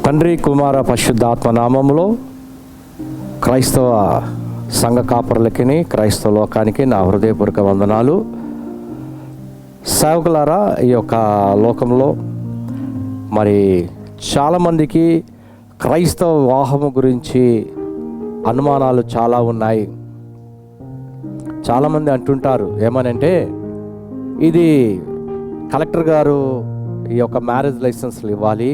తండ్రి కుమార పరిశుద్ధాత్మ నామములో క్రైస్తవ సంఘ కాపరులకి క్రైస్తవ లోకానికి నా హృదయపూర్వక వందనాలు. సేవకులారా, ఈ యొక్క లోకంలో మరి చాలామందికి క్రైస్తవ వివాహము గురించి అనుమానాలు చాలా ఉన్నాయి. చాలామంది అంటుంటారు ఏమనంటే, ఇది కలెక్టర్ గారు ఈ యొక్క మ్యారేజ్ లైసెన్స్లు ఇవ్వాలి,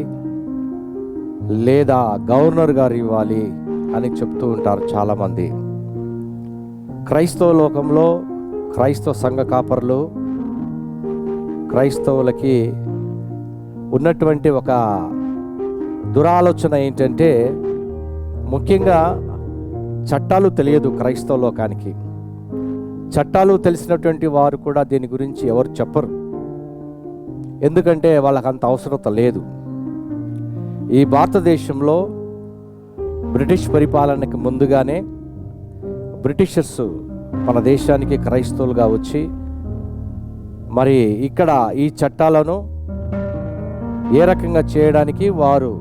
లేదా గవర్నర్ గారు ఇవ్వాలి అని చెప్తూ ఉంటారు చాలామంది. క్రైస్తవ లోకంలో క్రైస్తవ సంఘ కాపరులు క్రైస్తవులకి ఉన్నటువంటి ఒక దురాలోచన ఏంటంటే, ముఖ్యంగా చట్టాలు తెలియదు క్రైస్తవ లోకానికి. చట్టాలు తెలిసినటువంటి వారు కూడా దీని గురించి ఎవరు చెప్పరు, ఎందుకంటే వాళ్ళకి అంత అవసరత లేదు. ఈ భారతదేశంలో బ్రిటిష్ పరిపాలనకి ముందుగానే బ్రిటిషర్స్ మన దేశానికి క్రైస్తవులుగా వచ్చి మరి ఇక్కడ ఈ చట్టాలను ఏ రకంగా చేయడానికి వారు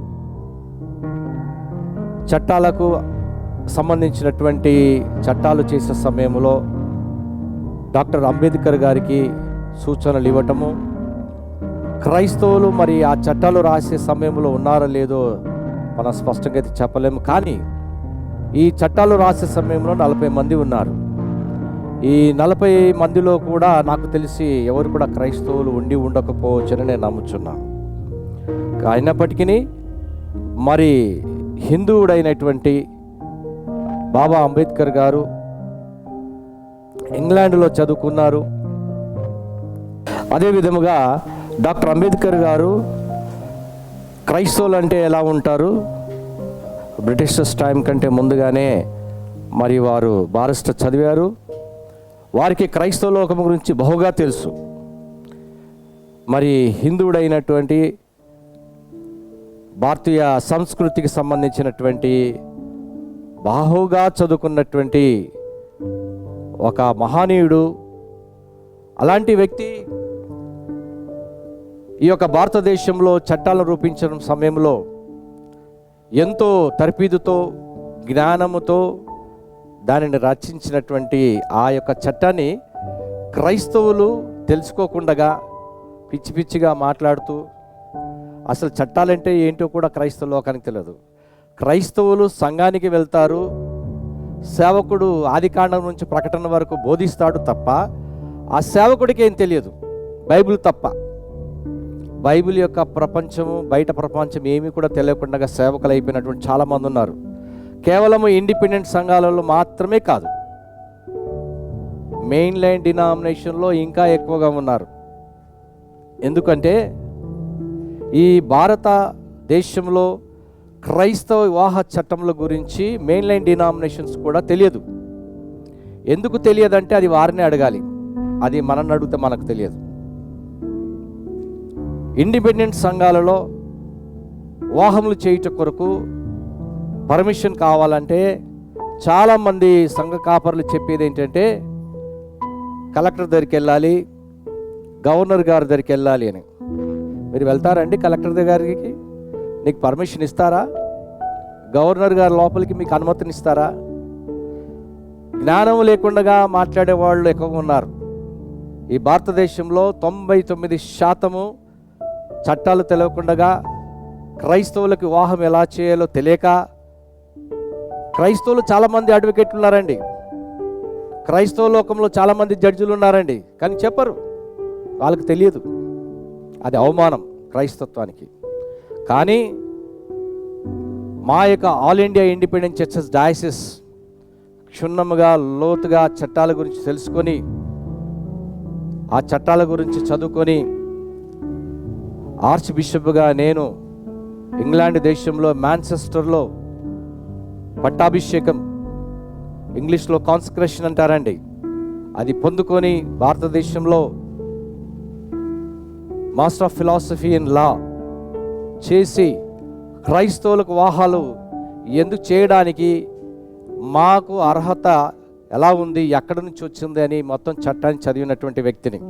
చట్టాలకు సంబంధించినటువంటి చట్టాలు చేసే సమయంలో డాక్టర్ అంబేద్కర్ గారికి సూచనలు ఇవ్వటము, క్రైస్తవులు మరి ఆ చట్టాలు రాసే సమయంలో ఉన్నారో లేదో మనం స్పష్టంగా అయితే చెప్పలేము. కానీ ఈ చట్టాలు రాసే సమయంలో 40 మంది ఉన్నారు. ఈ 40 మందిలో కూడా నాకు తెలిసి ఎవరు కూడా క్రైస్తవులు ఉండి ఉండకపోవచ్చని నేను నమ్ముచున్నాను. అయినప్పటికీ మరి హిందువుడైనటువంటి బాబా అంబేద్కర్ గారు ఇంగ్లాండ్లో చదువుకున్నారు. అదే విధముగా డాక్టర్ అంబేద్కర్ గారు క్రైస్తవులు అంటే ఎలా ఉంటారు, బ్రిటిషర్స్ టైం కంటే ముందుగానే మరి వారు బారిస్టర్ చదివారు. వారికి క్రైస్తవ లోకం గురించి బహుగా తెలుసు. మరి హిందువుడైనటువంటి భారతీయ సంస్కృతికి సంబంధించినటువంటి బాహుగా చదువుకున్నటువంటి ఒక మహనీయుడు. అలాంటి వ్యక్తి ఈ యొక్క భారతదేశంలో చట్టాలను రూపించడం సమయంలో ఎంతో తర్ఫీదుతో జ్ఞానముతో దానిని రచించినటువంటి ఆ యొక్క చట్టాన్ని క్రైస్తవులు తెలుసుకోకుండా పిచ్చి పిచ్చిగా మాట్లాడుతూ, అసలు చట్టాలంటే ఏంటో కూడా క్రైస్తవ లోకానికి తెలియదు. క్రైస్తవులు సంఘానికి వెళ్తారు, సేవకుడు ఆదికాండం నుంచి ప్రకటన వరకు బోధిస్తాడు తప్ప ఆ సేవకుడికి ఏం తెలియదు, బైబిల్ తప్ప. బైబిల్ యొక్క ప్రపంచము, బయట ప్రపంచం ఏమీ కూడా తెలియకుండా సేవకులు అయిపోయినటువంటి చాలామంది ఉన్నారు. కేవలము ఇండిపెండెంట్ సంఘాలలో మాత్రమే కాదు, మెయిన్ లైన్ డినామినేషన్లో ఇంకా ఎక్కువగా ఉన్నారు. ఎందుకంటే ఈ భారతదేశంలో క్రైస్తవ వివాహ చట్టముల గురించి మెయిన్ లైన్ డినామినేషన్స్ కూడా తెలియదు. ఎందుకు తెలియదంటే అది వారిని అడగాలి, అది మనల్ని అడిగితే మనకు తెలియదు. ఇండిపెండెంట్ సంఘాలలో వివాహములు చేయుట కొరకు పర్మిషన్ కావాలంటే చాలామంది సంఘ కాపరులు చెప్పేది ఏంటంటే, కలెక్టర్ దగ్గరికి వెళ్ళాలి, గవర్నర్ గారి దగ్గరికి వెళ్ళాలి అని. మీరు వెళ్తారండి కలెక్టర్ దగ్గరికి? నీకు పర్మిషన్ ఇస్తారా? గవర్నర్ గారి లోపలికి మీకు అనుమతిని ఇస్తారా? జ్ఞానం లేకుండా మాట్లాడే వాళ్ళు ఎక్కువగా ఉన్నారు. ఈ భారతదేశంలో 99% చట్టాలు తెలియకుండా, క్రైస్తవులకు వివాహం ఎలా చేయాలో తెలియక క్రైస్తవులు చాలామంది అడ్వకేట్లు ఉన్నారండి, క్రైస్తవ లోకంలో చాలామంది జడ్జిలు ఉన్నారండి, కానీ చెప్పరు, వాళ్ళకి తెలియదు. అది అవమానం క్రైస్తత్వానికి. కానీ మా యొక్క all India independent churches diocese క్షుణ్ణముగా లోతుగా చట్టాల గురించి తెలుసుకొని, ఆ చట్టాల గురించి చదువుకొని, ఆర్చ్ బిషప్గా నేను ఇంగ్లాండ్ దేశంలో మాంచెస్టర్లో పట్టాభిషేకం, ఇంగ్లీష్లో కాన్సక్రేషన్ అంటారండి, అది పొందుకొని భారతదేశంలో master of philosophy in law చేసి క్రైస్తవులకు వివాహాలు ఎందుకు చేయడానికి మాకు అర్హత ఎలా ఉంది, ఎక్కడి నుంచి వచ్చింది అని మొత్తం చట్టాన్ని చదివినటువంటి వ్యక్తిని.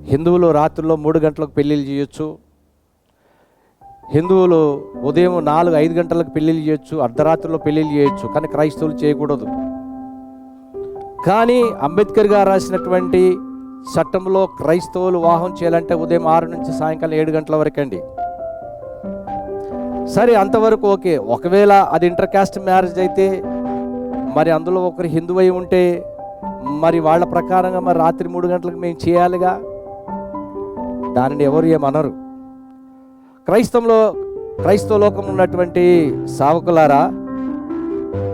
హిందువులు రాత్రుల్లో 3 గంటలకు పెళ్ళిళ్ళు చేయొచ్చు, హిందువులు ఉదయం 4-5 గంటలకు పెళ్ళిళ్ళు చేయొచ్చు, అర్ధరాత్రిలో పెళ్ళిళ్ళు చేయొచ్చు, కానీ క్రైస్తవులు చేయకూడదు. కానీ అంబేద్కర్ గారు రాసినటువంటి చట్టంలో క్రైస్తవులు వివాహం చేయాలంటే ఉదయం 6 నుంచి సాయంకాలం 7 గంటల వరకు అండి. సరే, అంతవరకు ఓకే. ఒకవేళ అది ఇంటర్ కాస్ట్ మ్యారేజ్ అయితే మరి అందులో ఒకరు హిందువు అయి ఉంటే మరి వాళ్ళ ప్రకారంగా మరి రాత్రి 3 గంటలకు మేము చేయాలిగా, దానిని ఎవరు ఏమనరు. క్రైస్తవ లోకం ఉన్నటువంటి సేవకులారా,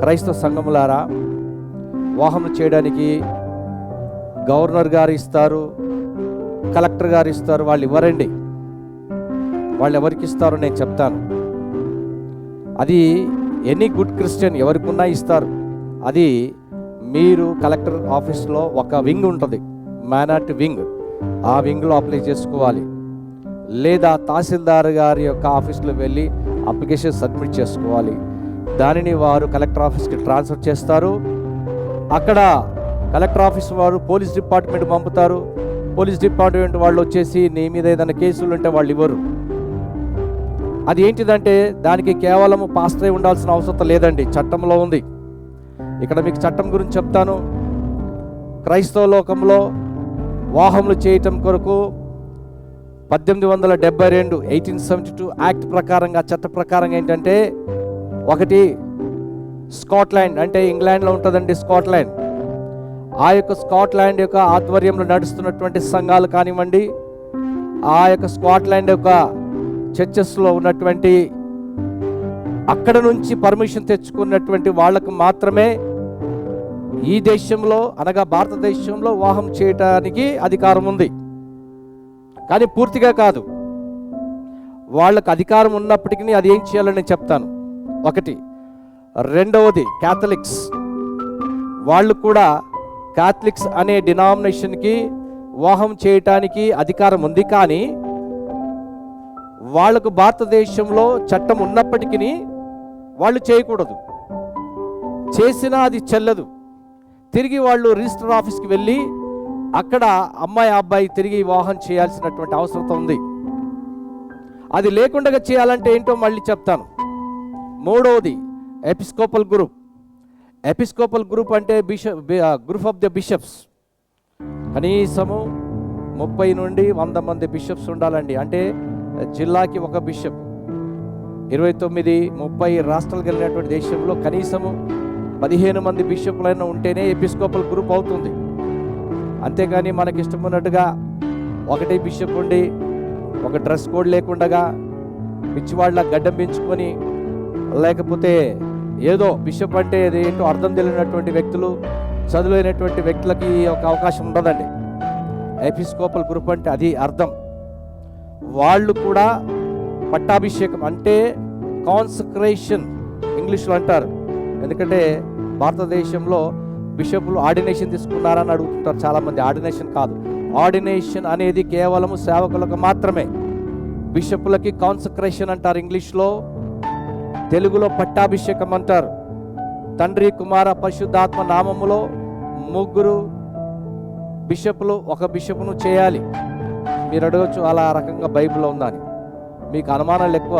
క్రైస్తవ సంఘములారా, వివాహం చేయడానికి గవర్నర్ గారు ఇస్తారు, కలెక్టర్ గారు ఇస్తారు. వాళ్ళు ఇవ్వరండి. వాళ్ళు ఎవరికి ఇస్తారో నేను చెప్తాను. అది ఎనీ గుడ్ క్రిస్టియన్ ఎవరికున్నా ఇస్తారు. అది మీరు కలెక్టర్ ఆఫీస్లో ఒక వింగ్ ఉంటుంది, మైనారిటీ వింగ్. ఆ వింగ్లో అప్లై చేసుకోవాలి. లేదా తహసీల్దార్ గారి యొక్క ఆఫీస్లో వెళ్ళి అప్లికేషన్ సబ్మిట్ చేసుకోవాలి. దానిని వారు కలెక్టర్ ఆఫీస్కి ట్రాన్స్ఫర్ చేస్తారు. అక్కడ కలెక్టర్ ఆఫీస్ వారు పోలీస్ డిపార్ట్మెంట్ పంపుతారు. పోలీస్ డిపార్ట్మెంట్ వాళ్ళు వచ్చేసి నీ మీద ఏదైనా కేసులు ఉంటే వాళ్ళు ఇవ్వరు. అది ఏంటిదంటే దానికి కేవలం పాస్టర్ అయి ఉండాల్సిన అవసరం లేదండి, చట్టంలో ఉంది. ఇక్కడ మీకు చట్టం గురించి చెప్తాను. క్రైస్తవ లోకంలో వివాహములు చేయటం కొరకు 1872 1872 యాక్ట్ ప్రకారంగా, చట్ట ప్రకారంగా ఏంటంటే, ఒకటి స్కాట్లాండ్ అంటే ఇంగ్లాండ్లో ఉంటుందండి స్కాట్లాండ్. ఆ యొక్క స్కాట్లాండ్ యొక్క ఆధ్వర్యంలో నడుస్తున్నటువంటి సంఘాలు కానివ్వండి, ఆ యొక్క స్కాట్లాండ్ యొక్క చర్చెస్లో ఉన్నటువంటి అక్కడ నుంచి పర్మిషన్ తెచ్చుకున్నటువంటి వాళ్లకు మాత్రమే ఈ దేశంలో అనగా భారతదేశంలో వివాహం చేయటానికి అధికారం ఉంది. కానీ పూర్తిగా కాదు. వాళ్ళకు అధికారం ఉన్నప్పటికీ అది ఏం చేయాలని నేను చెప్తాను. ఒకటి. రెండవది క్యాథలిక్స్. వాళ్ళు కూడా క్యాథలిక్స్ అనే డినామినేషన్కి వివాహం చేయటానికి అధికారం ఉంది. కానీ వాళ్లకు భారతదేశంలో చట్టం ఉన్నప్పటికీ వాళ్ళు చేయకూడదు. చేసినా అది చెల్లదు. తిరిగి వాళ్ళు రిజిస్టర్ ఆఫీస్కి వెళ్ళి అక్కడ అమ్మాయి అబ్బాయి తిరిగి వివాహం చేయాల్సినటువంటి అవసరం ఉంది. అది లేకుండా చేయాలంటే ఏంటో మళ్ళీ చెప్తాను. మూడవది ఎపిస్కోపల్ గ్రూప్. ఎపిస్కోపల్ గ్రూప్ అంటే గ్రూప్ ఆఫ్ ద బిషప్స్. కనీసము 30 నుండి 100 మంది బిషప్స్ ఉండాలండి. అంటే జిల్లాకి ఒక బిషప్. 29-30 రాష్ట్రాలకు వెళ్ళినటువంటి దేశంలో కనీసము 15 మంది బిషప్లైనా ఉంటేనే ఎపిస్కోపల్ గ్రూప్ అవుతుంది. అంతేగాని మనకి ఇష్టమున్నట్టుగా ఒకటే బిషప్ ఉండి ఒక డ్రెస్ కోడ్ లేకుండా పిచ్చివాళ్ళ గడ్డం పెంచుకొని, లేకపోతే ఏదో బిషప్ అంటే ఏంటో అర్థం తెలియనటువంటి వ్యక్తులు, చదువులేనటువంటి వ్యక్తులకి ఒక అవకాశం ఉండదండి. ఎపిస్కోపల్ గ్రూప్ అంటే అది అర్థం. వాళ్ళు కూడా పట్టాభిషేకం అంటే కాన్సక్రేషన్ ఇంగ్లీష్లో అంటారు. ఎందుకంటే భారతదేశంలో బిషప్లు ఆర్డినేషన్ తీసుకున్నారని అడుగుతుంటారు చాలామంది. ఆర్డినేషన్ కాదు. ఆర్డినేషన్ అనేది కేవలము సేవకులకు మాత్రమే. బిషప్లకి కాన్సక్రేషన్ అంటారు ఇంగ్లీష్లో. తెలుగులో పట్టాభిషేకం అంటారు. తండ్రి కుమార పరిశుద్ధాత్మ నామములో 3 బిషప్లు ఒక బిషప్ను చేయాలి. మీరు అడగచ్చు అలా రకంగా బైబిల్లో ఉందని. మీకు అనుమానాలు ఎక్కువ,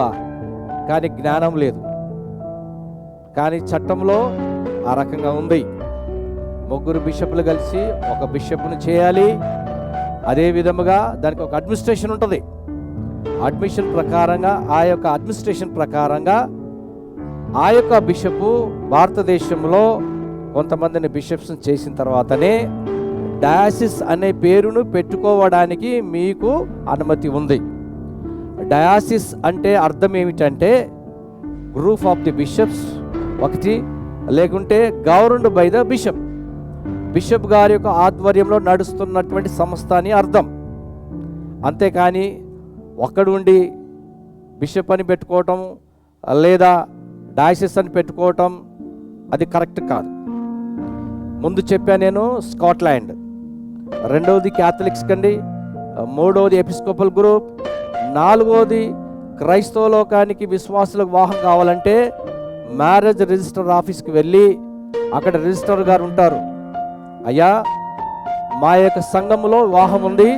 కానీ జ్ఞానం లేదు. కానీ చట్టంలో ఆ రకంగా ఉంది. 3 బిషప్లు కలిసి ఒక బిషప్ను చేయాలి. అదే విధముగా దానికి ఒక అడ్మినిస్ట్రేషన్ ఉంటుంది. అడ్మిషన్ ప్రకారంగా ఆ యొక్క అడ్మినిస్ట్రేషన్ ప్రకారంగా ఆ యొక్క బిషపు భారతదేశంలో కొంతమందిని బిషప్స్ని చేసిన తర్వాతనే డయాసిస్ అనే పేరును పెట్టుకోవడానికి మీకు అనుమతి ఉంది. డయాసిస్ అంటే అర్థం ఏమిటంటే గ్రూప్ ఆఫ్ ది బిషప్స్ ఒకటి, లేకుంటే governed by the bishop. Bishop గారి యొక్క ఆధ్వర్యంలో నడుస్తున్నటువంటి సంస్థ అని అర్థం. అంతేకాని ఒక్కడు ఉండి బిషప్ అని పెట్టుకోవటం లేదా డయాసిస్ అని పెట్టుకోవటం అది కరెక్ట్ కాదు. ముందు చెప్పా నేను స్కాట్లాండ్, రెండవది క్యాథలిక్స్ కండి, మూడవది ఎపిస్కోపల్ గ్రూప్, నాలుగవది క్రైస్తవ లోకానికి విశ్వాసులకు వివాహం కావాలంటే మ్యారేజ్ రిజిస్టర్ ఆఫీస్కి వెళ్ళి అక్కడ రిజిస్టర్ గారు ఉంటారు. అయ్యా మా యొక్క సంఘములో వివాహం ఉంది,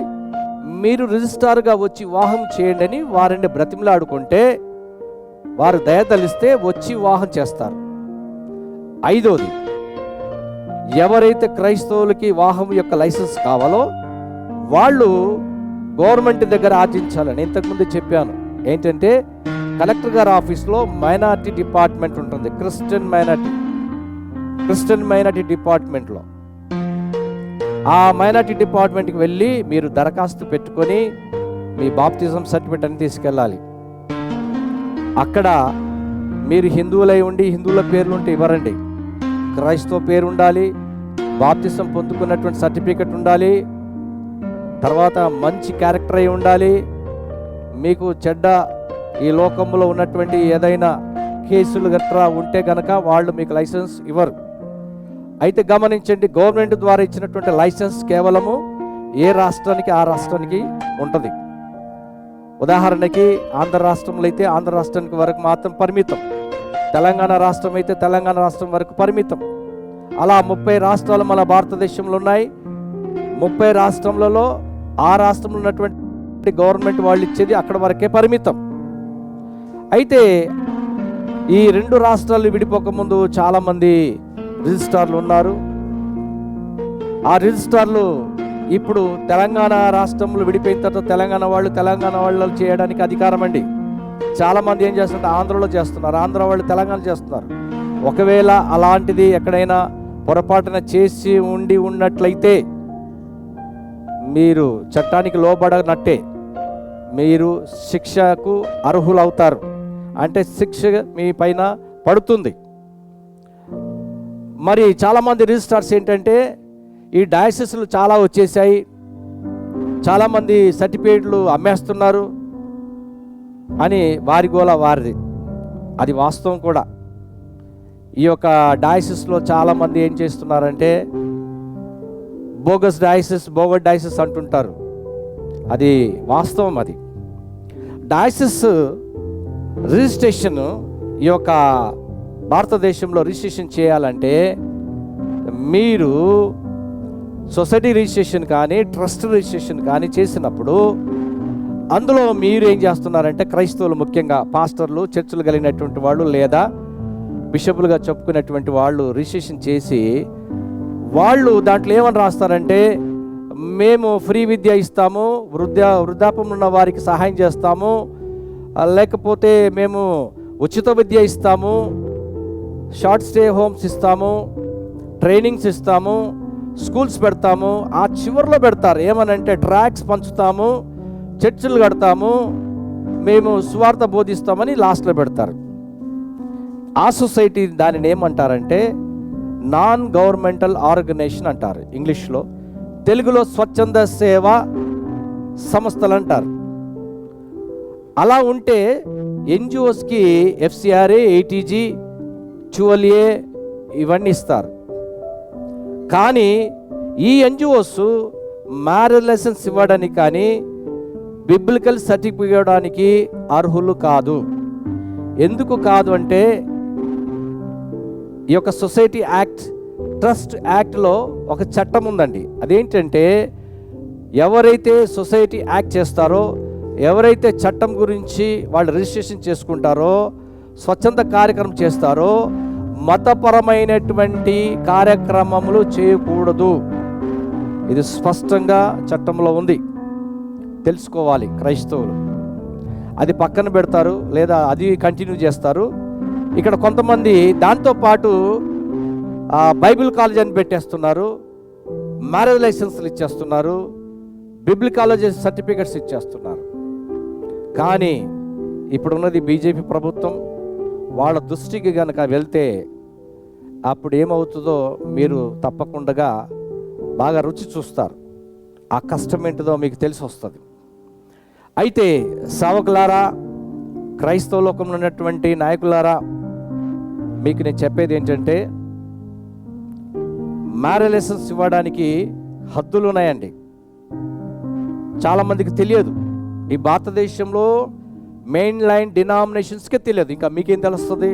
మీరు రిజిస్ట్రార్గా వచ్చి వివాహం చేయండి అని వారిని బ్రతిమలాడుకుంటే వారు దయతలిస్తే వచ్చి వివాహం చేస్తారు. 5వది, ఎవరైతే క్రైస్తవులకి వివాహం యొక్క లైసెన్స్ కావాలో వాళ్ళు గవర్నమెంట్ దగ్గర ఆర్జించాలని ఇంతకుముందు చెప్పాను. ఏంటంటే కలెక్టర్ గారి ఆఫీస్లో మైనారిటీ డిపార్ట్మెంట్ ఉంటుంది, క్రిస్టియన్ మైనారిటీ డిపార్ట్మెంట్లో. ఆ మైనారిటీ డిపార్ట్మెంట్కి వెళ్ళి మీరు దరఖాస్తు పెట్టుకొని మీ బాప్తిజం సర్టిఫికేట్ అని తీసుకెళ్ళాలి. అక్కడ మీరు హిందువులై ఉండి హిందువుల పేర్లు ఉంటే ఇవ్వరండి, క్రైస్తవ పేరు ఉండాలి, బాప్తిజం పొందుకున్నటువంటి సర్టిఫికేట్ ఉండాలి, తర్వాత మంచి క్యారెక్టర్ అయి ఉండాలి. మీకు చెడ్డ ఈ లోకంలో ఉన్నటువంటి ఏదైనా కేసులు గట్రా ఉంటే కనుక వాళ్ళు మీకు లైసెన్స్ ఇవ్వరు. అయితే గమనించండి, గవర్నమెంట్ ద్వారా ఇచ్చినటువంటి లైసెన్స్ కేవలము ఏ రాష్ట్రానికి ఆ రాష్ట్రానికి ఉంటుంది. ఉదాహరణకి ఆంధ్ర రాష్ట్రంలో అయితే ఆంధ్ర రాష్ట్రానికి వరకు మాత్రం పరిమితం, తెలంగాణ రాష్ట్రం అయితే తెలంగాణ రాష్ట్రం వరకు పరిమితం. అలా 30 రాష్ట్రాలు మన భారతదేశంలో ఉన్నాయి. 30 రాష్ట్రాలలో ఆ రాష్ట్రంలో ఉన్నటువంటి గవర్నమెంట్ వాళ్ళు ఇచ్చేది అక్కడ వరకే పరిమితం. అయితే ఈ 2 రాష్ట్రాలు విడిపోకముందు చాలామంది రిజిస్ట్రార్లు ఉన్నారు. ఆ రిజిస్ట్రార్లు ఇప్పుడు తెలంగాణ రాష్ట్రంలో విడిపోయిన తర్వాత తెలంగాణ వాళ్ళు చేయడానికి అధికారం అండి. చాలామంది ఏం చేస్తుంటే ఆంధ్రలో చేస్తున్నారు, ఆంధ్ర వాళ్ళు తెలంగాణ చేస్తున్నారు. ఒకవేళ అలాంటిది ఎక్కడైనా పొరపాటున చేసి ఉన్నట్లయితే మీరు చట్టానికి లోబడనట్టే, మీరు శిక్షకు అర్హులవుతారు. అంటే శిక్ష మీ పైన పడుతుంది. మరి చాలామంది రిజిస్ట్రార్స్ ఏంటంటే ఈ డయాసిస్లు చాలా వచ్చేసాయి, చాలామంది సర్టిఫికేట్లు అమ్మేస్తున్నారు అని వారి గోల వారిది. అది వాస్తవం కూడా. ఈ యొక్క డయాసిస్లో చాలామంది ఏం చేస్తున్నారంటే బోగస్ డయాసిస్ అంటుంటారు. అది వాస్తవం. అది డయాసిస్ రిజిస్ట్రేషన్ ఈ యొక్క భారతదేశంలో రిజిస్ట్రేషన్ చేయాలంటే మీరు సొసైటీ రిజిస్ట్రేషన్ కానీ ట్రస్ట్ రిజిస్ట్రేషన్ కానీ చేసినప్పుడు అందులో మీరు ఏం చేస్తున్నారంటే క్రైస్తవులు, ముఖ్యంగా పాస్టర్లు, చర్చిలు కలిగినటువంటి వాళ్ళు లేదా బిషపులుగా చెప్పుకునేటువంటి వాళ్ళు రిజిస్ట్రేషన్ చేసి వాళ్ళు దాంట్లో ఏమని రాస్తారంటే మేము ఫ్రీ విద్య ఇస్తాము, వృద్ధాప్యం ఉన్న వారికి సహాయం చేస్తాము, లేకపోతే మేము ఉచిత విద్య ఇస్తాము, షార్ట్ స్టే హోమ్స్ ఇస్తాము, ట్రైనింగ్స్ ఇస్తాము, స్కూల్స్ పెడతాము. ఆ చివరిలో పెడతారు ఏమనంటే ట్రాక్స్ పంచుతాము, చర్చిలు కడతాము, మేము సువార్త బోధిస్తామని లాస్ట్లో పెడతారు. ఆ సొసైటీ దానిని ఏమంటారంటే నాన్ గవర్నమెంటల్ ఆర్గనైజేషన్ అంటారు ఇంగ్లీష్లో, తెలుగులో స్వచ్ఛంద సేవా సంస్థలు అంటారు. అలా ఉంటే ఎన్జిఓస్కి FCRA, ATG, QLA ఇవన్నీ ఇస్తారు. కానీ ఈ ఎన్జిఓస్ మ్యారేజ్ లైసెన్స్ ఇవ్వడానికి కానీ బిబ్లికల్ సర్టిఫికేట్ ఇవ్వడానికి అర్హులు కాదు. ఎందుకు కాదు అంటే ఈ యొక్క సొసైటీ యాక్ట్, ట్రస్ట్ యాక్ట్లో ఒక చట్టం ఉందండి. అదేంటంటే ఎవరైతే సొసైటీ యాక్ట్ చేస్తారో, ఎవరైతే చట్టం గురించి వాళ్ళు రిజిస్ట్రేషన్ చేసుకుంటారో, స్వచ్ఛంద కార్యక్రమం చేస్తారో, మతపరమైనటువంటి కార్యక్రమములు చేయకూడదు. ఇది స్పష్టంగా చట్టంలో ఉంది, తెలుసుకోవాలి క్రైస్తవులు. అది పక్కన పెడతారు లేదా అది కంటిన్యూ చేస్తారు. ఇక్కడ కొంతమంది దాంతోపాటు బైబిల్ కాలేజ్ అని పెట్టేస్తున్నారు, మ్యారేజ్ లైసెన్స్లు ఇచ్చేస్తున్నారు, బిబ్లికాలజీ సర్టిఫికెట్స్ ఇచ్చేస్తున్నారు. కానీ ఇప్పుడున్నది బీజేపీ ప్రభుత్వం. వాళ్ళ దృష్టికి కనుక వెళ్తే అప్పుడు ఏమవుతుందో మీరు తప్పకుండా బాగా రుచి చూస్తారు. ఆ కష్టం ఏంటిదో మీకు తెలిసి వస్తుంది. అయితే సేవకులారా, క్రైస్తవ లోకంలో ఉన్నటువంటి నాయకులారా, మీకు నేను చెప్పేది ఏంటంటే మ్యారేజ్ లైసెన్స్ ఇవ్వడానికి హద్దులు ఉన్నాయండి. చాలామందికి తెలియదు. ఈ భారతదేశంలో మెయిన్ లైన్ డినామినేషన్స్కే తెలియదు, ఇంకా మీకేం తెలుస్తుంది?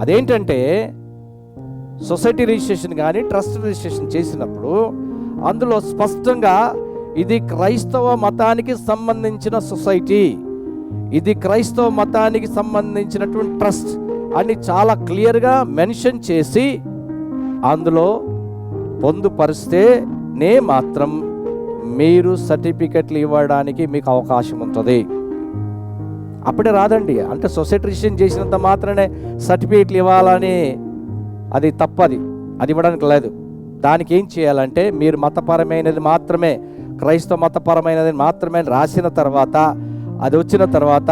అదేంటంటే సొసైటీ రిజిస్ట్రేషన్ కానీ ట్రస్ట్ రిజిస్ట్రేషన్ చేసినప్పుడు అందులో స్పష్టంగా ఇది క్రైస్తవ మతానికి సంబంధించిన సొసైటీ, ఇది క్రైస్తవ మతానికి సంబంధించినటువంటి ట్రస్ట్ అని చాలా క్లియర్గా మెన్షన్ చేసి అందులో పొందుపరిస్తేనే మాత్రం మీరు సర్టిఫికెట్లు ఇవ్వడానికి మీకు అవకాశం ఉంటుంది. అప్పుడే రాదండి. అంటే సొసైటీ రిజిస్ట్రేషన్ చేసినంత మాత్రమే సర్టిఫికెట్లు ఇవ్వాలని అది తప్పది, అది ఇవ్వడానికి లేదు. దానికి ఏం చేయాలంటే మీరు మతపరమైనది మాత్రమే, క్రైస్తవ మతపరమైనది మాత్రమే రాసిన తర్వాత, అది వచ్చిన తర్వాత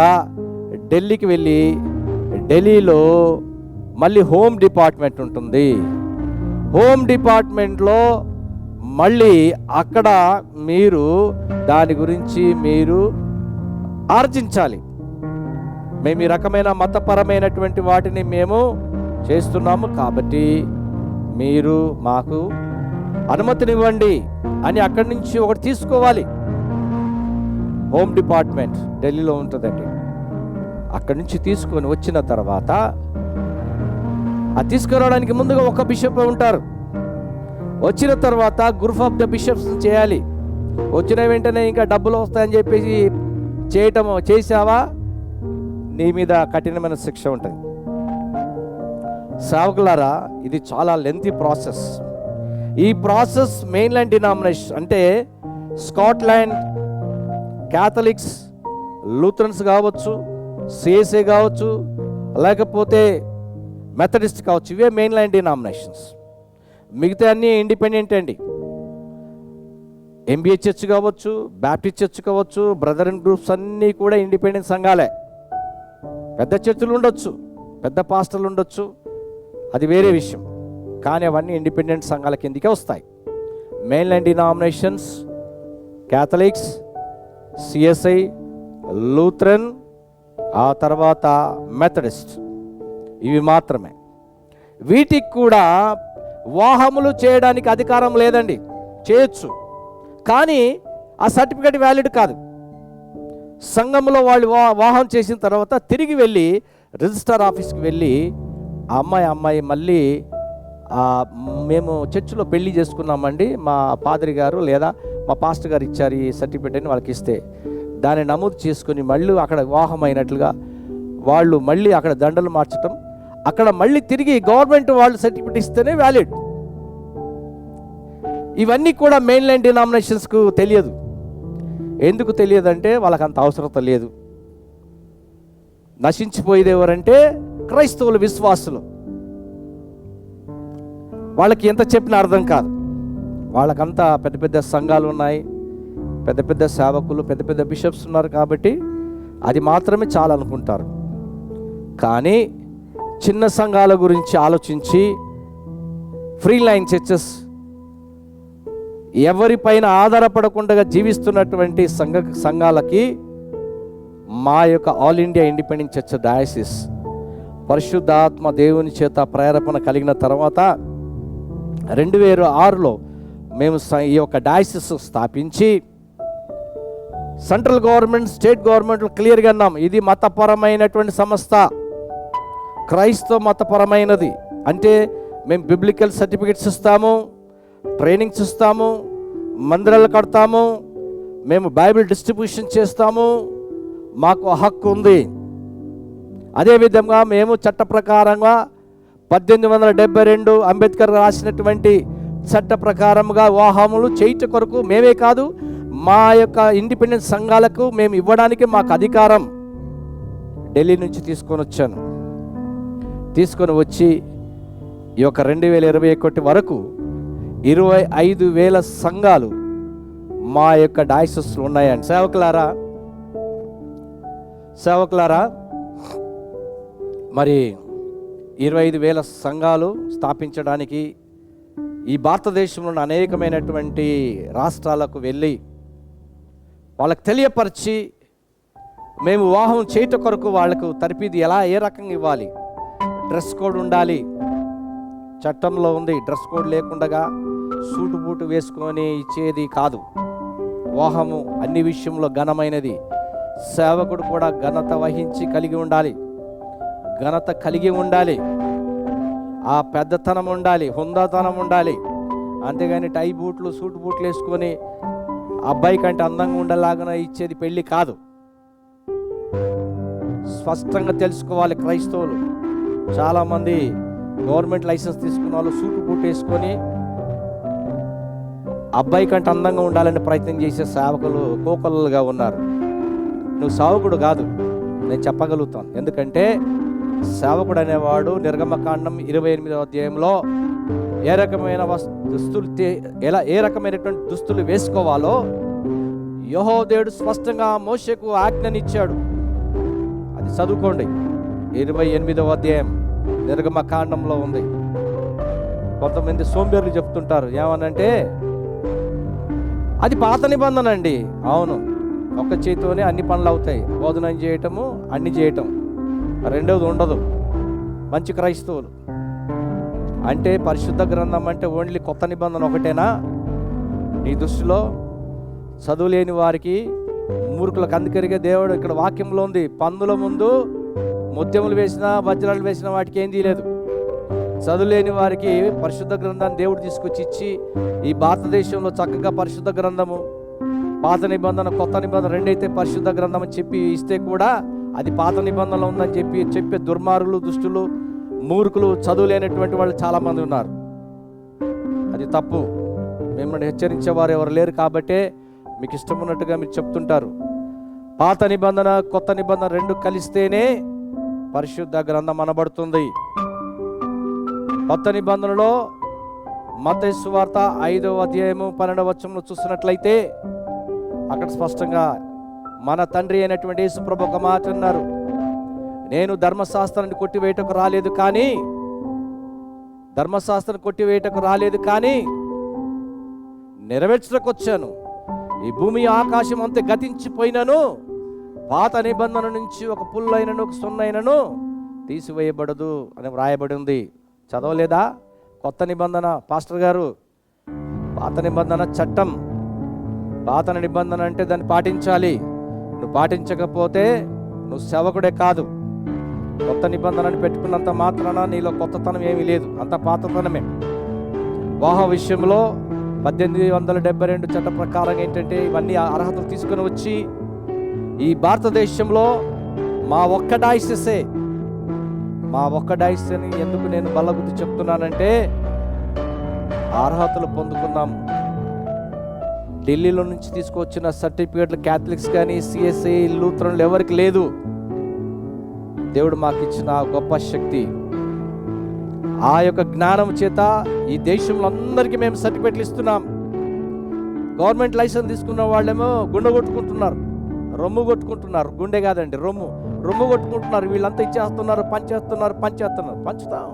ఢిల్లీకి వెళ్ళి ఢిల్లీలో మళ్ళీ హోమ్ డిపార్ట్మెంట్ ఉంటుంది. హోమ్ డిపార్ట్మెంట్లో మళ్ళీ అక్కడ మీరు దాని గురించి మీరు ఆర్జించాలి. మేము ఈ రకమైన మతపరమైనటువంటి వాటిని మేము చేస్తున్నాము కాబట్టి మీరు మాకు అనుమతినివ్వండి అని అక్కడి నుంచి ఒకటి తీసుకోవాలి. హోమ్ డిపార్ట్మెంట్ ఢిల్లీలో ఉంటుందండి. అక్కడి నుంచి తీసుకొని వచ్చిన తర్వాత అది తీసుకురావడానికి ముందుగా ఒక బిషప్ ఉంటారు. వచ్చిన తర్వాత గ్రూప్ ఆఫ్ ద బిషప్స్ చేయాలి. వచ్చిన వెంటనే ఇంకా డబ్బులు వస్తాయని చెప్పేసి చేసావా నీ మీద కఠినమైన శిక్ష ఉంటుంది. సేవకులారా, ఇది చాలా లెంతీ ప్రాసెస్. ఈ ప్రాసెస్ మెయిన్లాండ్ డినామినేషన్ అంటే స్కాట్లాండ్ క్యాథలిక్స్, లూథరన్స్ కావచ్చు, సిఎస్ఏ కావచ్చు, లేకపోతే మెథడిస్ట్ కావచ్చు, ఇవే మెయిన్లాండ్ డినామినేషన్స్. మిగతా అన్నీ ఇండిపెండెంట్ అండి. ఎంబీఏ చర్చ్ కావచ్చు, బ్యాప్టిస్ట్ చర్చ్ కావచ్చు, బ్రదరన్ గ్రూప్స్ అన్నీ కూడా ఇండిపెండెంట్ సంఘాలే. పెద్ద చర్చిలు ఉండొచ్చు, పెద్ద పాస్టర్లు ఉండొచ్చు, అది వేరే విషయం. కానీ అవన్నీ ఇండిపెండెంట్ సంఘాల కిందకే వస్తాయి. Mainland denominations Catholics, CSI, Lutheran, ఆ తర్వాత మెథడిస్ట్, ఇవి మాత్రమే. వీటికి కూడా వివాహములు చేయడానికి అధికారం లేదండి. చేయొచ్చు, కానీ ఆ సర్టిఫికేట్ వ్యాలిడ్ కాదు. సంఘంలో వాళ్ళు వివాహం చేసిన తర్వాత తిరిగి వెళ్ళి రిజిస్టర్ ఆఫీస్కి వెళ్ళి అమ్మాయి మళ్ళీ మేము చర్చిలో పెళ్లి చేసుకున్నామండి, మా పాదరి గారు లేదా మా పాస్టర్ గారు ఇచ్చారు ఈ సర్టిఫికేట్ అని వాళ్ళకి ఇస్తే దాన్ని నమోదు చేసుకొని మళ్ళీ అక్కడ వివాహం అయినట్లుగా వాళ్ళు మళ్ళీ అక్కడ దండలు మార్చడం, అక్కడ మళ్ళీ తిరిగి గవర్నమెంట్ వాళ్ళు సర్టిఫికేట్ ఇస్తేనే వ్యాలిడ్. ఇవన్నీ కూడా మెయిన్లైన్ డినామినేషన్స్కు తెలియదు. ఎందుకు తెలియదంటే వాళ్ళకి అంత అవసరత లేదు. నశించిపోయేది ఎవరంటే క్రైస్తవులు, విశ్వాసులు. వాళ్ళకి ఎంత చెప్పినా అర్థం కాదు. వాళ్ళకంతా పెద్ద పెద్ద సంఘాలు ఉన్నాయి, పెద్ద పెద్ద సేవకులు, పెద్ద పెద్ద బిషప్స్ ఉన్నారు కాబట్టి అది మాత్రమే చాలు అనుకుంటారు. కానీ చిన్న సంఘాల గురించి ఆలోచించి ఫ్రీ లైన్ చర్చెస్, ఎవరిపైన ఆధారపడకుండా జీవిస్తున్నటువంటి సంఘాలకి మా యొక్క all India independent church diocese పరిశుద్ధాత్మ దేవుని చేత ప్రేరేపణ కలిగిన తర్వాత 2006లో మేము ఈ యొక్క డయాసిస్ స్థాపించి సెంట్రల్ గవర్నమెంట్, స్టేట్ గవర్నమెంట్ క్లియర్గా అన్నాం, ఇది మతపరమైనటువంటి సంస్థ, క్రైస్తవ మతపరమైనది. అంటే మేము బిబ్లికల్ సర్టిఫికెట్స్ ఇస్తాము, ట్రైనింగ్స్ ఇస్తాము, మందిరాలు కడతాము, మేము బైబిల్ డిస్ట్రిబ్యూషన్ చేస్తాము, మాకు హక్కు ఉంది. అదేవిధంగా మేము చట్ట ప్రకారంగా 1872 అంబేద్కర్ రాసినటువంటి చట్ట ప్రకారంగా వివాహములు చేయట కొరకు మేమే కాదు, మా యొక్క ఇండిపెండెంట్ సంఘాలకు మేము ఇవ్వడానికి మాకు అధికారం ఢిల్లీ నుంచి తీసుకొని వచ్చి ఈ యొక్క 2021 వరకు 25,000 సంఘాలు మా యొక్క డయాసిస్లు ఉన్నాయండి. సేవకులారా మరి 25,000 సంఘాలు స్థాపించడానికి ఈ భారతదేశంలోని అనేకమైనటువంటి రాష్ట్రాలకు వెళ్ళి వాళ్ళకు తెలియపరిచి మేము వివాహం చేయట కొరకు వాళ్ళకు తరపీది ఏ రకంగా ఇవ్వాలి, డ్రెస్ కోడ్ ఉండాలి, చట్టంలో ఉంది. డ్రెస్ కోడ్ లేకుండా సూటు బూటు వేసుకొని ఇచ్చేది కాదు. వివాహము అన్ని విషయంలో ఘనమైనది. సేవకుడు కూడా ఘనత వహించి ఘనత కలిగి ఉండాలి, ఆ పెద్దతనం ఉండాలి, హుందాతనం ఉండాలి. అంతేగాని టై బూట్లు, సూట్ బూట్లు వేసుకొని అబ్బాయి కంటే అందంగా ఉండేలాగా ఇచ్చేది పెళ్ళి కాదు. స్పష్టంగా తెలుసుకోవాలి. క్రైస్తవులు చాలామంది గవర్నమెంట్ లైసెన్స్ తీసుకున్న వాళ్ళు సూటు బూట్ వేసుకొని అబ్బాయి కంటే అందంగా ఉండాలని ప్రయత్నం చేసే సేవకులు కోకొల్లలుగా ఉన్నారు. నువ్వు సేవకుడు కాదు, నేను చెప్పగలుగుతాను. ఎందుకంటే సేవకుడు అనేవాడు నిర్గమకాండం 28వ అధ్యాయంలో ఏ రకమైన ఏ రకమైనటువంటి దుస్తులు వేసుకోవాలో యెహోవా దేవుడు స్పష్టంగా మోషేకు ఆజ్ఞనిచ్చాడు. అది చదువుకోండి. 28వ అధ్యాయం నిర్గమకాండంలో ఉంది. కొంతమంది సోంబేర్లు చెప్తుంటారు ఏమనంటే అది పాత నిబంధన అండి. అవును, ఒక్క చేతితోనే అన్ని పనులు అవుతాయి. భోజనం చేయటము, అన్ని చేయటం, రెండవది ఉండదు. మంచి క్రైస్తవులు అంటే పరిశుద్ధ గ్రంథం అంటే ఓన్లీ కొత్త నిబంధన ఒకటేనా నీ దృష్టిలో? చదువు లేని వారికి, మూర్ఖులకు అందుకరిగే దేవుడు ఇక్కడ వాక్యంలో ఉంది, పందుల ముందు ముత్యములు వేసినా వజ్రాలు వేసిన వాటికి ఏం తీయలేదు. చదువులేని వారికి పరిశుద్ధ గ్రంథాన్ని దేవుడు తీసుకొచ్చి ఇచ్చి, ఈ భారతదేశంలో చక్కగా పరిశుద్ధ గ్రంథము, పాత నిబంధన కొత్త నిబంధన రెండైతే పరిశుద్ధ గ్రంథం అని చెప్పి ఇస్తే కూడా అది పాత నిబంధనలో ఉందని చెప్పే దుర్మార్గులు, దుష్టులు, మూర్ఖులు, చదువులేనటువంటి వాళ్ళు చాలామంది ఉన్నారు. అది తప్పు. మిమ్మల్ని హెచ్చరించేవారు ఎవరు లేరు కాబట్టే మీకు ఇష్టం ఉన్నట్టుగా మీరు చెప్తుంటారు. పాత నిబంధన కొత్త నిబంధన రెండు కలిస్తేనే పరిశుద్ధ గ్రంథం అనబడుతుంది. కొత్త నిబంధనలో మత్తయి సువార్త 5వ అధ్యాయము 12వ వచనంలో చూసినట్లయితే అక్కడ స్పష్టంగా మన తండ్రి అయినటువంటి యేసు ప్రభు ఒక మాట అన్నారు, నేను ధర్మశాస్త్రాన్ని కొట్టివేయటకు రాలేదు కానీ నెరవేర్చడానికి వచ్చాను. ఈ భూమి ఆకాశం అంతే గతించిపోయినను పాత నిబంధన నుంచి ఒక పుల్లైనను ఒక సున్నైనను తీసివేయబడదు అని వ్రాయబడి ఉంది. చదవలేదా? కొత్త నిబంధన పాస్టర్ గారు, పాత నిబంధన చట్టం, పాత నిబంధన అంటే దాన్ని పాటించాలి. నువ్వు పాటించకపోతే నువ్వు సేవకుడే కాదు. కొత్త నిబంధనని పెట్టుకున్నంత మాత్రాన నీలో కొత్తతనం ఏమీ లేదు, అంత పాతతనమే. వివాహ విషయంలో 1872 చట్ట ప్రకారం ఏంటంటే ఇవన్నీ అర్హతలు తీసుకుని వచ్చి ఈ భారతదేశంలో మా ఒక్క డైసెస్ అని ఎందుకు నేను బల్లగుద్ది చెప్తున్నానంటే అర్హతలు పొందుకున్నాం. ఢిల్లీలో నుంచి తీసుకొచ్చిన సర్టిఫికేట్లు క్యాథలిక్స్ కానీ సిఎస్ఐ లూథరన్లు ఎవరికి లేదు. దేవుడు మాకు ఇచ్చిన గొప్ప శక్తి, ఆ యొక్క జ్ఞానం చేత ఈ దేశంలో అందరికీ మేము సర్టిఫికేట్లు ఇస్తున్నాం. గవర్నమెంట్ లైసెన్స్ తీసుకున్న వాళ్ళేమో గుండె కొట్టుకుంటున్నారు, రొమ్ము కొట్టుకుంటున్నారు. గుండె కాదండి, రొమ్ము కొట్టుకుంటున్నారు. వీళ్ళంతా ఇచ్చేస్తున్నారు, పంచుతాం.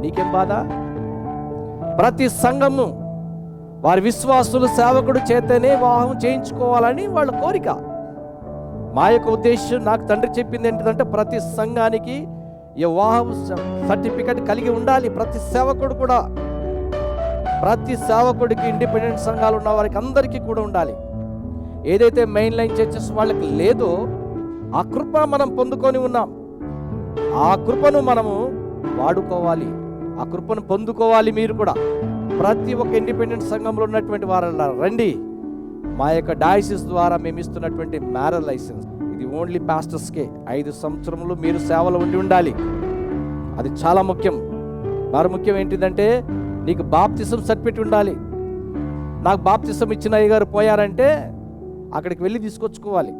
నీకేం బాధ? ప్రతి సంఘము వారి విశ్వాసులు సేవకుడు చేతనే వివాహం చేయించుకోవాలని వాళ్ళ కోరిక. మా యొక్క ఉద్దేశం, నాకు తండ్రి చెప్పింది ఏంటంటే ప్రతి సంఘానికి ఈ వివాహం సర్టిఫికెట్ కలిగి ఉండాలి. ప్రతి సేవకుడికి ఇండిపెండెంట్ సంఘాలు ఉన్న వారికి అందరికీ కూడా ఉండాలి. ఏదైతే మెయిన్ లైన్ చర్చెస్ వాళ్ళకి లేదో ఆ కృప మనం పొందుకొని ఉన్నాం. ఆ కృపను మనము వాడుకోవాలి, ఆ కృపను పొందుకోవాలి. మీరు కూడా ప్రతి ఒక్క ఇండిపెండెంట్ సంఘంలో ఉన్నటువంటి వారు రండి. మా యొక్క డయాసిస్ ద్వారా మేము ఇస్తున్నటువంటి మ్యారేజ్ లైసెన్స్ ఇది ఓన్లీ పాస్టర్స్కే. 5 సంవత్సరములు మీరు సేవలో ఉండాలి. అది చాలా ముఖ్యం. మరో ముఖ్యం ఏంటిదంటే నీకు బాప్తిసం సర్టిఫికేట్ ఉండాలి. నాకు బాప్తిసం ఇచ్చిన అయ్యగారు పోయారంటే అక్కడికి వెళ్ళి తీసుకొచ్చుకోవాలి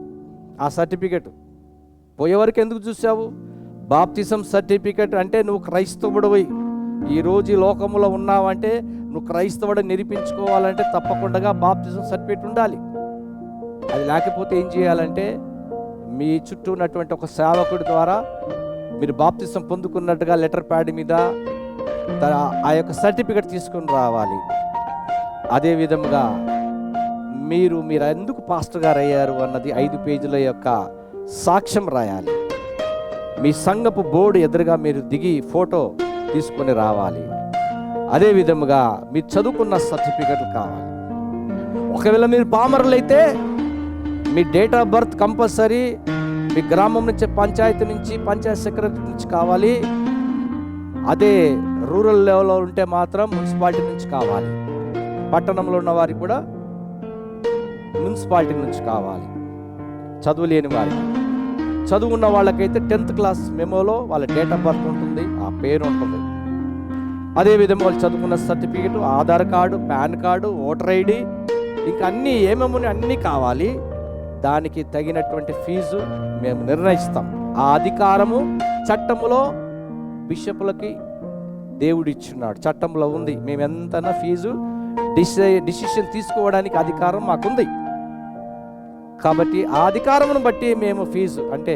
ఆ సర్టిఫికేట్. పోయేవరకు ఎందుకు చూసావు? బాప్తిసం సర్టిఫికేట్ అంటే నువ్వు క్రైస్తవుడివి, ఈరోజు ఈ లోకంలో ఉన్నావంటే నువ్వు క్రైస్తవుడిని నిరూపించుకోవాలంటే తప్పకుండా బాప్తిసం సర్టిఫికేట్ ఉండాలి. అది లేకపోతే ఏం చేయాలంటే మీ చుట్టూ ఉన్నటువంటి ఒక సేవకుడి ద్వారా మీరు బాప్తిసం పొందుకున్నట్టుగా లెటర్ ప్యాడ్ మీద ఆ యొక్క సర్టిఫికేట్ తీసుకుని రావాలి. అదే విధముగా మీరు ఎందుకు పాస్టర్ గారు అయ్యారు అన్నది 5 పేజీల యొక్క సాక్ష్యం రాయాలి. మీ సంఘపు బోర్డు ఎదురుగా మీరు దిగి ఫోటో తీసుకొని రావాలి. అదే విధముగా మీరు చదువుకున్న సర్టిఫికెట్లు కావాలి. ఒకవేళ మీరు పామరులైతే మీ డేట్ ఆఫ్ బర్త్ కంపల్సరీ మీ గ్రామం నుంచి, పంచాయతీ నుంచి, పంచాయత్ సెక్రటరీ నుంచి కావాలి. అదే రూరల్ లెవెల్లో ఉంటే మాత్రం మున్సిపాలిటీ నుంచి కావాలి. పట్టణంలో ఉన్న వారికి కూడా మున్సిపాలిటీ నుంచి కావాలి. చదువు లేని వారికి చదువు ఉన్న వాళ్ళకైతే 10th క్లాస్ మెమోలో వాళ్ళ డేట్ ఆఫ్ బర్త్ ఉంటుంది, ఆ పేరు ఉంటుంది. అదేవిధంగా వాళ్ళు చదువుకున్న certificate, Aadhaar card, pan card, voter ID, ఇంకా అన్నీ ఏమేమి అన్నీ కావాలి. దానికి తగినటువంటి ఫీజు మేము నిర్ణయిస్తాం. ఆ అధికారము చట్టములో బిషపులకి దేవుడు ఇచ్చున్నాడు, చట్టంలో ఉంది. మేము ఎంతైనా ఫీజు డిసిషన్ తీసుకోవడానికి అధికారం మాకుంది. కాబట్టి ఆ అధికారమును బట్టి మేము ఫీజు, అంటే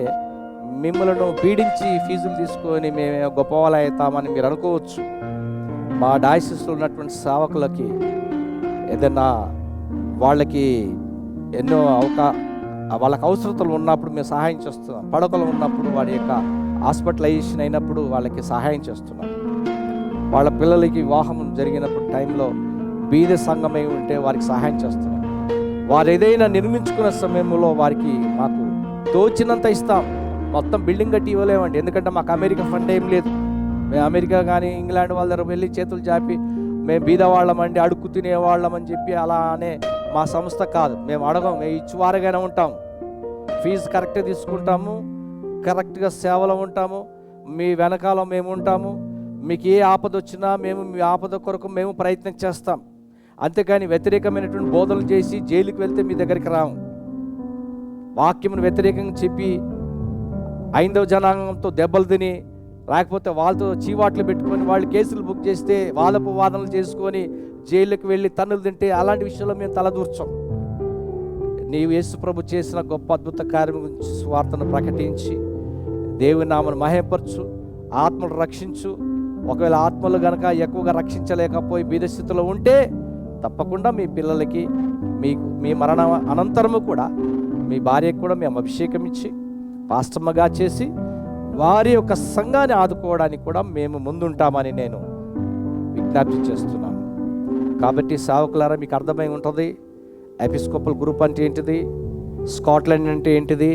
మిమ్మల్ని పీడించి ఫీజులు తీసుకొని మేము గొప్పవాళ్ళు అవుతామని మీరు అనుకోవచ్చు. మా డయాసిస్లో ఉన్నటువంటి సేవకులకి ఏదైనా వాళ్ళకి ఎన్నో వాళ్ళకి అవసరతలు ఉన్నప్పుడు మేము సహాయం చేస్తున్నాం. పడకలు ఉన్నప్పుడు వాడి యొక్క హాస్పిటలైజేషన్ అయినప్పుడు వాళ్ళకి సహాయం చేస్తున్నాం. వాళ్ళ పిల్లలకి వివాహం జరిగినప్పుడు టైంలో బీద సంఘమై ఉంటే వారికి సహాయం చేస్తున్నాం. వారు ఏదైనా నిర్మించుకునే సమయంలో వారికి మాకు తోచినంత ఇస్తాం. మొత్తం బిల్డింగ్ కట్టి ఇవ్వలేమండి, ఎందుకంటే మాకు అమెరికా ఫండ్ ఏం లేదు. మేము అమెరికా కానీ ఇంగ్లాండ్ వాళ్ళ దగ్గర వెళ్ళి చేతులు చాపి మేము బీదవాళ్ళమండి, అడుక్కు తినేవాళ్ళమని చెప్పి అలా అనే మా సంస్థ కాదు. మేము అడగం, మేము ఇచ్చివారుగానే ఉంటాము. ఫీజు కరెక్ట్గా తీసుకుంటాము, కరెక్ట్గా సేవలో ఉంటాము. మీ వెనకాల మేము ఉంటాము. మీకు ఏ ఆపద వచ్చినా మేము మీ ఆపద కొరకు మేము ప్రయత్నం చేస్తాం. అంతేకాని వ్యతిరేకమైనటువంటి బోధనలు చేసి జైలుకి వెళ్తే మీ దగ్గరికి రాము. వాక్యమును వ్యతిరేకంగా చెప్పి ఐదవ జనాంగంతో దెబ్బలు తిని, లేకపోతే వాళ్ళతో చీవాట్లు పెట్టుకొని వాళ్ళు కేసులు బుక్ చేస్తే వాళ్ళపు వాదనలు చేసుకొని జైలుకి వెళ్ళి తన్నులు తింటే అలాంటి విషయంలో మేము తలదూర్చాం. నీవు యేసు ప్రభు చేసిన గొప్ప అద్భుత కార్యం గురించి స్వార్థను ప్రకటించి దేవుని నామను మహేపరచు, ఆత్మలు రక్షించు. ఒకవేళ ఆత్మలు కనుక ఎక్కువగా రక్షించలేకపోయి బీదస్థితిలో ఉంటే తప్పకుండా మీ పిల్లలకి మీ మరణ అనంతరము కూడా మీ భార్యకు కూడా మేము అభిషేకం ఇచ్చి పాస్టమ్మగా చేసి వారి యొక్క సంఘాన్ని ఆదుకోవడానికి కూడా మేము ముందుంటామని నేను విజ్ఞప్తి చేస్తున్నాను. కాబట్టి సేవకులారా, మీకు అర్థమై ఉంటుంది ఎపిస్కోపల్ గ్రూప్ అంటే ఏంటిది, స్కాట్లాండ్ అంటే ఏంటిది,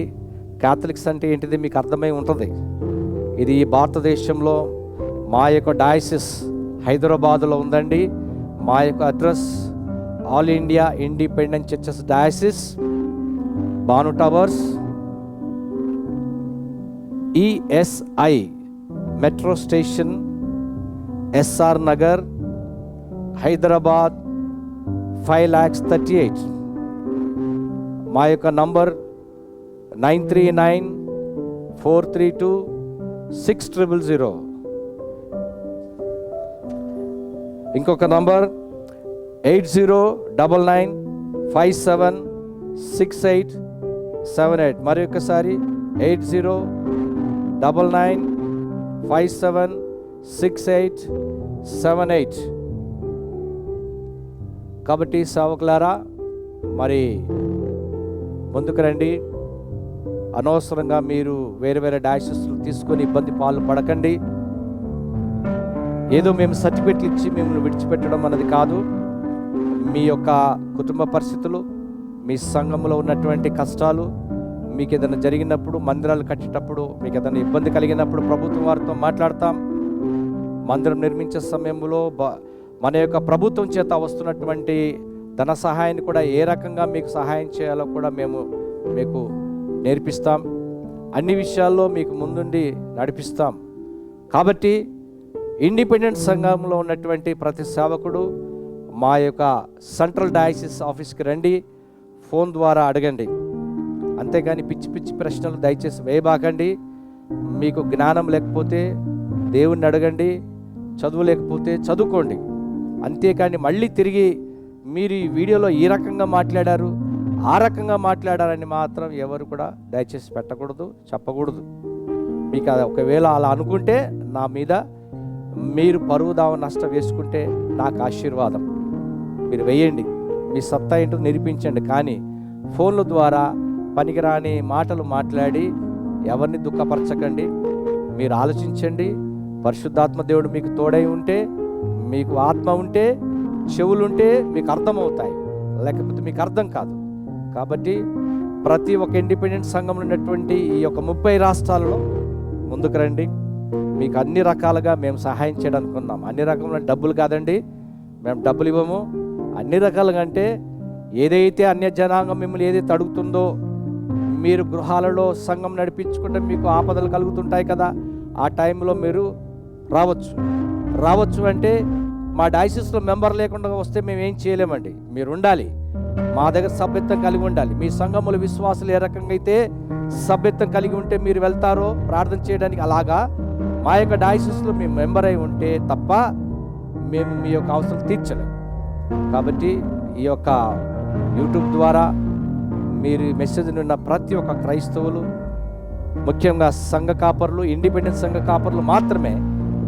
క్యాథలిక్స్ అంటే ఏంటిది మీకు అర్థమై ఉంటుంది. ఇది భారతదేశంలో మా యొక్క డయాసిస్ హైదరాబాదులో ఉందండి. మా యొక్క address all India independent churches diocese, Bhanu towers, ESI metro station, SR Nagar, Hyderabad 5,38,000. మా యొక్క నంబర్ 9394326000. ఇంకొక నంబర్ 8099576878. మరి ఒకసారి 8099576878. కాబట్టి సేవకులారా, మరి ముందుకు రండి. అనవసరంగా మీరు వేరే వేరే డయాసిస్లు తీసుకొని ఇబ్బంది పాలు పడకండి. ఏదో మేము సర్టిఫికెట్లు ఇచ్చి మిమ్మల్ని విడిచిపెట్టడం అన్నది కాదు. మీ యొక్క కుటుంబ పరిస్థితులు, మీ సంఘంలో ఉన్నటువంటి కష్టాలు, మీకు ఏదైనా జరిగినప్పుడు, మందిరాలు కట్టేటప్పుడు మీకు ఏదైనా ఇబ్బంది కలిగినప్పుడు ప్రభుత్వం వారితో మాట్లాడతాం. మందిరం నిర్మించే సమయంలో మన యొక్క ప్రభుత్వం చేత వస్తున్నటువంటి ధన సహాయాన్ని కూడా ఏ రకంగా మీకు సహాయం చేయాలో కూడా మేము మీకు నేర్పిస్తాం. అన్ని విషయాల్లో మీకు ముందుండి నడిపిస్తాం. కాబట్టి ఇండిపెండెంట్ సంఘంలో ఉన్నటువంటి ప్రతి సేవకుడు మా యొక్క సెంట్రల్ డయాసిస్ ఆఫీస్కి రండి, ఫోన్ ద్వారా అడగండి. అంతేగాని పిచ్చి పిచ్చి ప్రశ్నలు దయచేసి వేయబాకండి. మీకు జ్ఞానం లేకపోతే దేవుణ్ణి అడగండి, చదువు లేకపోతే చదువుకోండి. అంతేకాని మళ్ళీ తిరిగి మీరు ఈ వీడియోలో ఈ రకంగా మాట్లాడారు, ఆ రకంగా మాట్లాడారని మాత్రం ఎవరు కూడా దయచేసి పెట్టకూడదు, చెప్పకూడదు. మీకు ఒకవేళ అలా అనుకుంటే నా మీద మీరు పరువు దావ నష్టం వేసుకుంటే నాకు ఆశీర్వాదం. మీరు వేయండి, మీ సత్తా ఏంటో నిరూపించండి. కానీ ఫోన్ల ద్వారా పనికిరాని మాటలు మాట్లాడి ఎవరిని దుఃఖపరచకండి. మీరు ఆలోచించండి. పరిశుద్ధాత్మ దేవుడు మీకు తోడై ఉంటే, మీకు ఆత్మ ఉంటే, చెవులుంటే మీకు అర్థమవుతాయి, లేకపోతే మీకు అర్థం కాదు. కాబట్టి ప్రతి ఒక్క ఇండిపెండెంట్ సంఘంలో ఉన్నటువంటి ఈ యొక్క 30 రాష్ట్రాలలో ముందుకు రండి. మీకు అన్ని రకాలుగా మేము సహాయం చేయడానికి ఉన్నాం. అన్ని రకమైన డబ్బులు కాదండి, మేము డబ్బులు ఇవ్వము. అన్ని రకాలుగా అంటే ఏదైతే అన్య జనాంగం మిమ్మల్ని ఏదైతే అడుగుతుందో మీరు గృహాలలో సంఘం నడిపించుకుంటే మీకు ఆపదలు కలుగుతుంటాయి కదా, ఆ టైంలో మీరు రావచ్చు అంటే మా డయాసిస్లో మెంబర్ లేకుండా వస్తే మేము ఏం చేయలేమండి. మీరు ఉండాలి, మా దగ్గర సభ్యత్వం కలిగి ఉండాలి. మీ సంఘముల విశ్వాసాలు ఏ రకంగా అయితే సభ్యత్వం కలిగి ఉంటే మీరు వెళ్తారో ప్రార్థన చేయడానికి, అలాగా మా యొక్క డయాసిస్లో మీ మెంబర్ అయి ఉంటే తప్ప మేము మీ యొక్క అవసరం తీర్చలేము. కాబట్టి ఈ యొక్క యూట్యూబ్ ద్వారా మీరు మెసేజ్ విన్న ప్రతి ఒక్క క్రైస్తవులు, ముఖ్యంగా సంఘ కాపరులు, ఇండిపెండెంట్ సంఘ కాపరులు మాత్రమే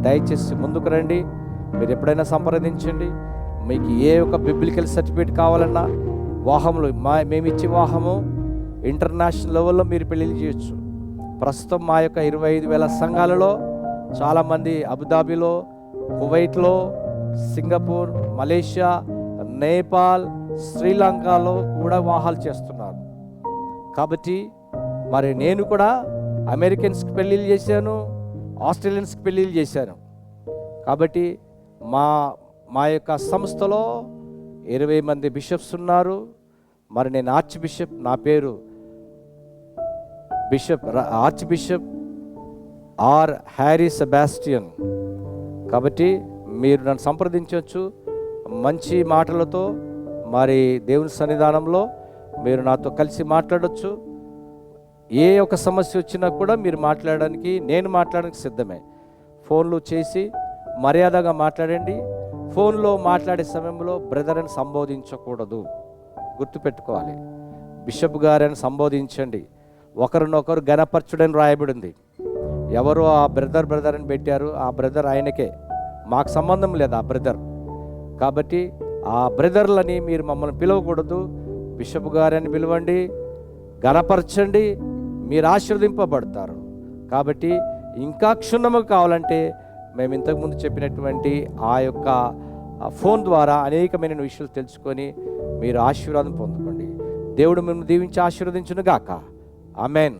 దయచేసి ముందుకు రండి. మీరు ఎప్పుడైనా సంప్రదించండి. మీకు ఏ ఒక బిబ్లికల్ సర్టిఫికేట్ కావాలన్నా, వాహములు మేము ఇచ్చే వాహము ఇంటర్నేషనల్ లెవెల్లో మీరు పెళ్ళిళ్ళు చేయొచ్చు. ప్రస్తుతం మా యొక్క 25,000 సంఘాలలో చాలామంది అబుదాబిలో, కువైట్లో, సింగపూర్, మలేషియా, నేపాల్, శ్రీలంకలో కూడా వివాహాలు చేస్తున్నారు. కాబట్టి మరి నేను కూడా అమెరికన్స్కి పెళ్ళిళ్ళు చేశాను, ఆస్ట్రేలియన్స్కి పెళ్ళిళ్ళు చేశాను. కాబట్టి మా యొక్క సంస్థలో 20 మంది బిషప్స్ ఉన్నారు. మరి నేను ఆర్చ్ బిషప్, నా పేరు archbishop R Harry Sebastian. కాబట్టి మీరు నన్ను సంప్రదించవచ్చు మంచి మాటలతో. మరి దేవుని సన్నిధానంలో మీరు నాతో కలిసి మాట్లాడవచ్చు. ఏ ఒక సమస్య వచ్చినా కూడా మీరు మాట్లాడడానికి, నేను మాట్లాడడానికి సిద్ధమే. ఫోన్లు చేసి మర్యాదగా మాట్లాడండి. ఫోన్లో మాట్లాడే సమయంలో బ్రదర్ అని సంబోధించకూడదు, గుర్తుపెట్టుకోవాలి. బిషప్ గారని సంబోధించండి. ఒకరినొకరు ఘనపరచుడని రాయబడింది. ఎవరు ఆ బ్రదర్ అని పెట్టారు, ఆ బ్రదర్ ఆయనకే, మాకు సంబంధం లేదు ఆ బ్రదర్. కాబట్టి ఆ బ్రదర్లని మీరు మమ్మల్ని పిలవకూడదు. బిషప్ గారని పిలవండి, ఘనపరచండి, మీరు ఆశీర్వదింపబడతారు. కాబట్టి ఇంకా క్షుణ్ణముగా కావాలంటే మేము ఇంతకుముందు చెప్పినటువంటి ఆ యొక్క ఫోన్ ద్వారా అనేకమైన విషయాలు తెలుసుకొని మీరు ఆశీర్వాదం పొందుకోండి. దేవుడు మిమ్మల్ని దీవించి ఆశీర్వదించును గాక. ఆమేన్.